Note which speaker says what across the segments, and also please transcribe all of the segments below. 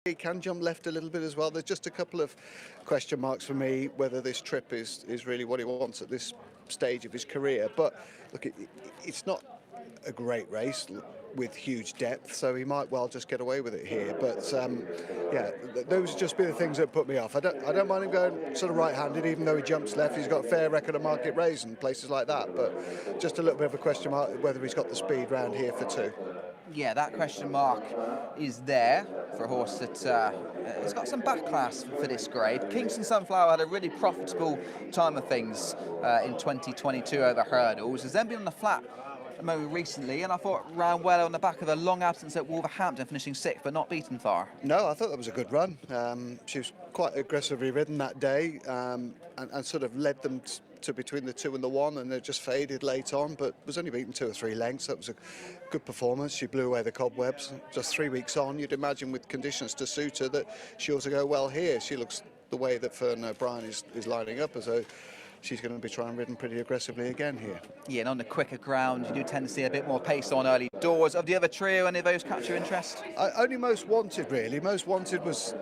Speaker 1: He can jump left a little bit as well. There's just a couple of question marks for me whether this trip is really what he wants at this stage of his career. But look, it's not a great race with huge depth, so he might well just get away with it here. But yeah, those would just be the things that put me off. I don't mind him going sort of right-handed, even though he jumps left. He's got a fair record of Market Race and places like that. But just a little bit of a question mark whether he's got the speed round here for two.
Speaker 2: Yeah, that question mark is there for a horse that has got some backclass for this grade. Kingston Sunflower had a really profitable time of things in 2022 over hurdles. Has then been on the flat more recently, and I thought ran well on the back of a long absence at Wolverhampton, finishing sixth, but not beaten far.
Speaker 1: No, I thought that was a good run. She was quite aggressively ridden that day, and sort of led them to between the 2 and the 1, and they just faded late on, but was only beaten 2 or 3 lengths. That was a good performance. She blew away the cobwebs. Just 3 weeks on, you'd imagine with conditions to suit her that she ought to go well here. She looks the way that Fern O'Brien is lining up, as though she's going to be trying ridden pretty aggressively again here.
Speaker 2: Yeah, and on the quicker ground, you do tend to see a bit more pace on early doors. Of the other trio, any of those catch your interest?
Speaker 1: Only Most Wanted, really. Most Wanted was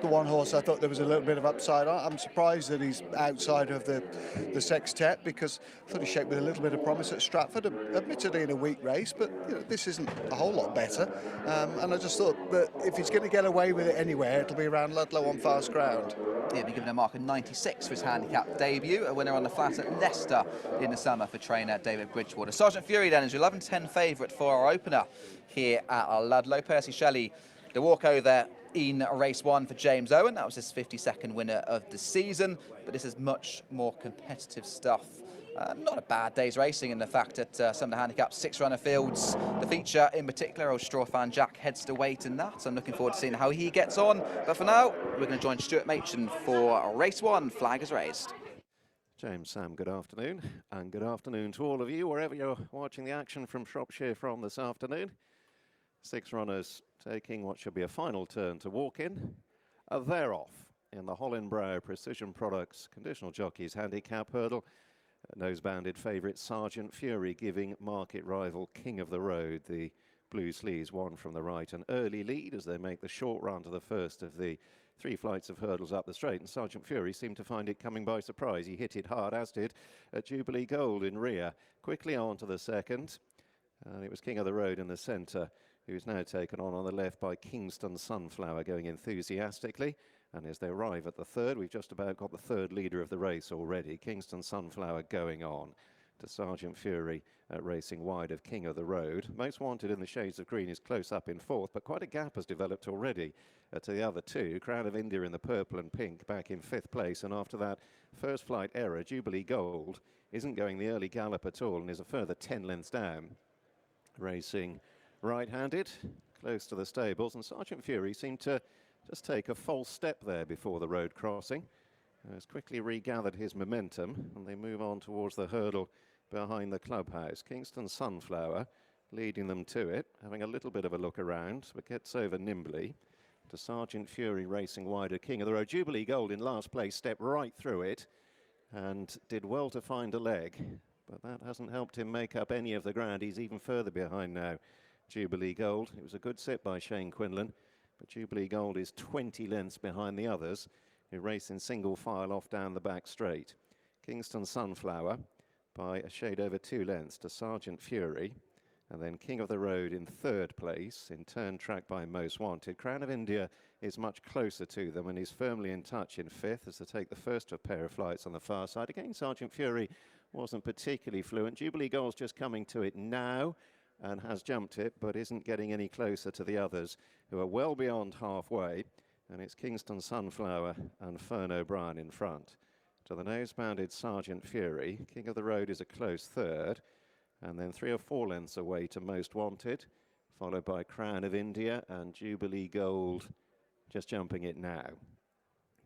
Speaker 1: the one horse I thought there was a little bit of upside on. I'm surprised that he's outside of the sextet, because I thought he shaped with a little bit of promise at Stratford, admittedly in a weak race, but you know, this isn't a whole lot better. And I just thought that if he's going to get away with it anywhere, it'll be around Ludlow on fast ground.
Speaker 2: He'll be given a mark of 96 for his handicap debut, a winner on the flat at Leicester in the summer for trainer David Bridgewater. Sergeant Fury then is your 11-10 favourite for our opener here at Ludlow. Percy Shelley, the walkover in race 1 for James Owen. That was his 52nd winner of the season, but this is much more competitive stuff. Not a bad day's racing in the fact that some of the handicaps, 6-runner fields, the feature in particular, old straw fan Jack heads to weight in that. So I'm looking forward to seeing how he gets on. But for now, we're going to join Stuart Machin for race 1. Flag is raised.
Speaker 3: James, Sam, good afternoon, and good afternoon to all of you, wherever you're watching the action from Shropshire from this afternoon. 6 runners taking what should be a final turn to walk in. They're off in the Hollinbrow Precision Products Conditional Jockeys Handicap Hurdle. Nose-banded favourite Sergeant Fury giving market rival King of the Road, the Blue Sleeves, one from the right, an early lead as they make the short run to the first of the 3 flights of hurdles up the straight, and Sergeant Fury seemed to find it coming by surprise. He hit it hard, as did Jubilee Gold in rear. Quickly on to the second, and it was King of the Road in the centre, who's now taken on the left by Kingston Sunflower, going enthusiastically. And as they arrive at the third, we've just about got the third leader of the race already. Kingston Sunflower going on to Sergeant Fury, racing wide of King of the Road. Most Wanted in the shades of green is close up in 4th, but quite a gap has developed already to the other 2. Crown of India in the purple and pink back in 5th place. And after that first flight error, Jubilee Gold isn't going the early gallop at all and is a further 10 lengths down. Racing right-handed, close to the stables, and Sergeant Fury seemed to just take a false step there before the road crossing. Has quickly regathered his momentum, and they move on towards the hurdle behind the clubhouse. Kingston Sunflower leading them to it, having a little bit of a look around, but gets over nimbly to Sergeant Fury racing wider King of the Road. Jubilee Gold in last place stepped right through it and did well to find a leg, but that hasn't helped him make up any of the ground. He's even further behind now, Jubilee Gold. It was a good sit by Shane Quinlan, but Jubilee Gold is 20 lengths behind the others, who race in single file off down the back straight. Kingston Sunflower by a shade over 2 lengths to Sergeant Fury, and then King of the Road in 3rd place, in turn tracked by Most Wanted. Crown of India is much closer to them and is firmly in touch in 5th as they take the first of a pair of flights on the far side. Again, Sergeant Fury wasn't particularly fluent. Jubilee Gold's just coming to it now and has jumped it, but isn't getting any closer to the others, who are well beyond halfway. And it's Kingston Sunflower and Fern O'Brien in front. To the nose-banded Sergeant Fury, King of the Road is a close 3rd, and then 3 or 4 lengths away to Most Wanted, followed by Crown of India and Jubilee Gold just jumping it now.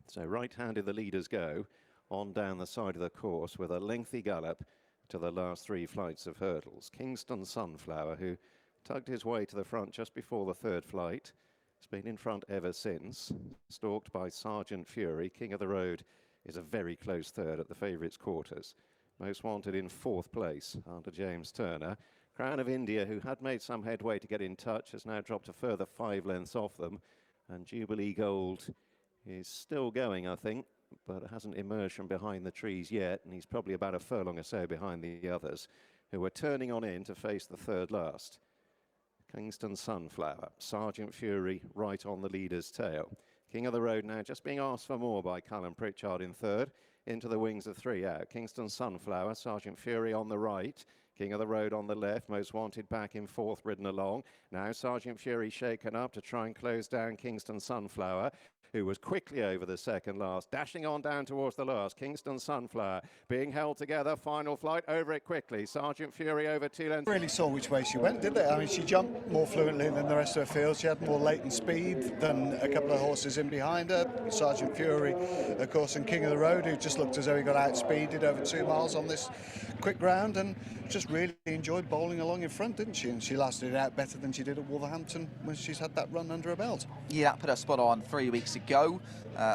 Speaker 3: So right-handed the leaders go on down the side of the course with a lengthy gallop to the last 3 flights of hurdles. Kingston Sunflower, who tugged his way to the front just before the 3rd flight, has been in front ever since, stalked by Sergeant Fury. King of the Road is a very close 3rd at the favourites' quarters. Most Wanted in 4th place under James Turner. Crown of India, who had made some headway to get in touch, has now dropped a further 5 lengths off them. And Jubilee Gold is still going, I think, but hasn't emerged from behind the trees yet, and he's probably about a furlong or so behind the others, who are turning on in to face the third last. Kingston Sunflower, Sergeant Fury right on the leader's tail. King of the Road now just being asked for more by Callum Pritchard in third. Into the wings of 3 out. Kingston Sunflower, Sergeant Fury on the right. King of the Road on the left, Most Wanted back in fourth, ridden along. Now Sergeant Fury shaken up to try and close down Kingston Sunflower, who was quickly over the second last, dashing on down towards the last. Kingston Sunflower being held together, final flight, over it quickly. Sergeant Fury over 2 lengths.
Speaker 1: Really saw which way she went, did they? I mean, she jumped more fluently than the rest of her field. She had more latent speed than a couple of horses in behind her. Sergeant Fury, of course, and King of the Road, who just looked as though he got outspeeded over 2 miles on this quick ground, and just really enjoyed bowling along in front, didn't she? And she lasted it out better than she did at Wolverhampton when she's had that run under her belt.
Speaker 2: Yeah, put her spot on 3 weeks ago,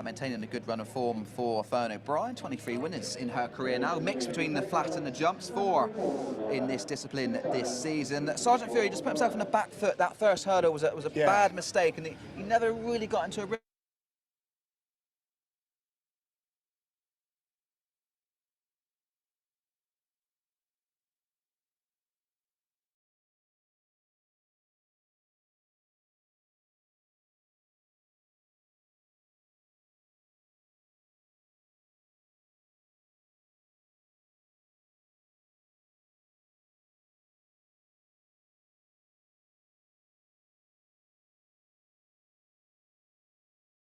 Speaker 2: maintaining a good run of form for Fern O'Brien. 23 winners in her career now, mixed between the flat and the jumps, 4 in this discipline this season. Sergeant Fury just put himself on the back foot. That first hurdle was a bad mistake, and he never really got into a